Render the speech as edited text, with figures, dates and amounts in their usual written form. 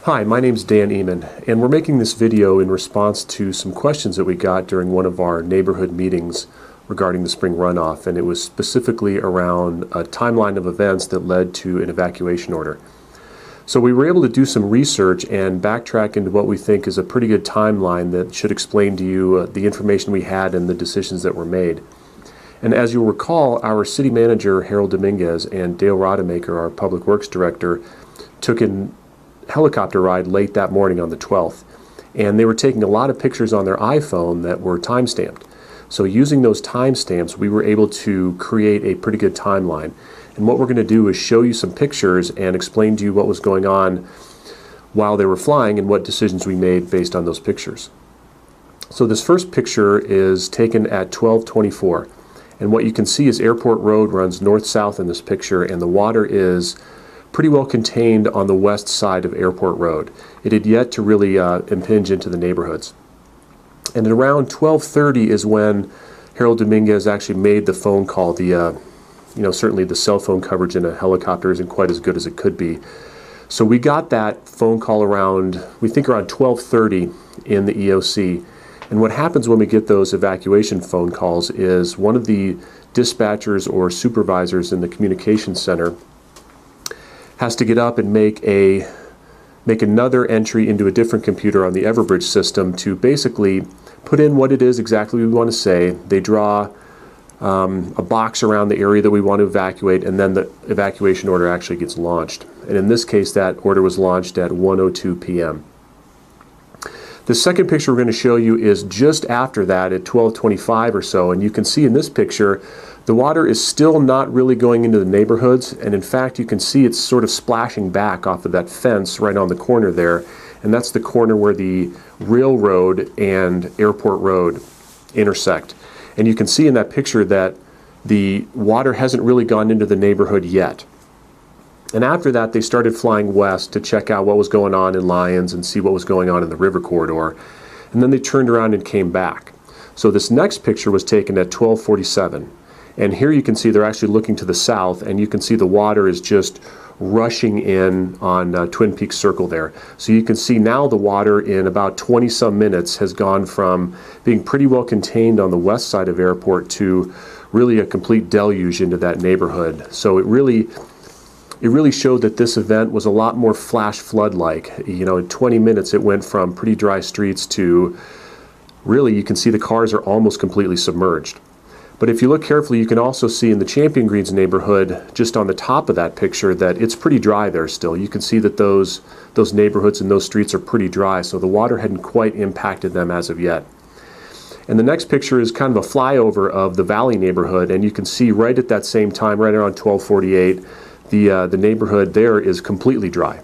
Hi, my name's Dan Eman, and we're making this video in response to some questions that we got during one of our neighborhood meetings regarding the spring runoff, and it was specifically around a timeline of events that led to an evacuation order. So we were able to do some research and backtrack into what we think is a pretty good timeline that should explain to you the information we had and the decisions that were made. And as you'll recall, our city manager, Harold Dominguez, and Dale Rodemaker, our public works director, took a helicopter ride late that morning on the 12th. And they were taking a lot of pictures on their iPhone that were time-stamped. So using those timestamps, we were able to create a pretty good timeline. And what we're going to do is show you some pictures and explain to you what was going on while they were flying and what decisions we made based on those pictures. So this first picture is taken at 12:24. And what you can see is Airport Road runs north-south in this picture, and the water is pretty well contained on the west side of Airport Road. It had yet to really impinge into the neighborhoods. And at around 12:30 is when Harold Dominguez actually made the phone call. Certainly the cell phone coverage in a helicopter isn't quite as good as it could be. So we got that phone call around 12:30 in the EOC. And what happens when we get those evacuation phone calls is one of the dispatchers or supervisors in the communications center has to get up and make another entry into a different computer on the Everbridge system to basically put in what it is exactly we want to say. They draw a box around the area that we want to evacuate, and then the evacuation order actually gets launched. And in this case, that order was launched at 1:02 p.m. The second picture we're going to show you is just after that at 12:25 or so, and you can see in this picture the water is still not really going into the neighborhoods, and in fact you can see it's sort of splashing back off of that fence right on the corner there, and that's the corner where the Railroad and Airport Road intersect. And you can see in that picture that the water hasn't really gone into the neighborhood yet. And after that, they started flying west to check out what was going on in Lyons and see what was going on in the river corridor. And then they turned around and came back. So this next picture was taken at 12:47. And here you can see they're actually looking to the south, and you can see the water is just rushing in on Twin Peaks Circle there. So you can see now the water in about 20-some minutes has gone from being pretty well contained on the west side of Airport to really a complete deluge into that neighborhood. So it really showed that this event was a lot more flash flood-like. In 20 minutes it went from pretty dry streets to really you can see the cars are almost completely submerged. But if you look carefully, you can also see in the Champion Greens neighborhood, just on the top of that picture, that it's pretty dry there still. You can see that those neighborhoods and those streets are pretty dry, so the water hadn't quite impacted them as of yet. And the next picture is kind of a flyover of the Valley neighborhood, and you can see right at that same time, right around 12:48, the neighborhood there is completely dry.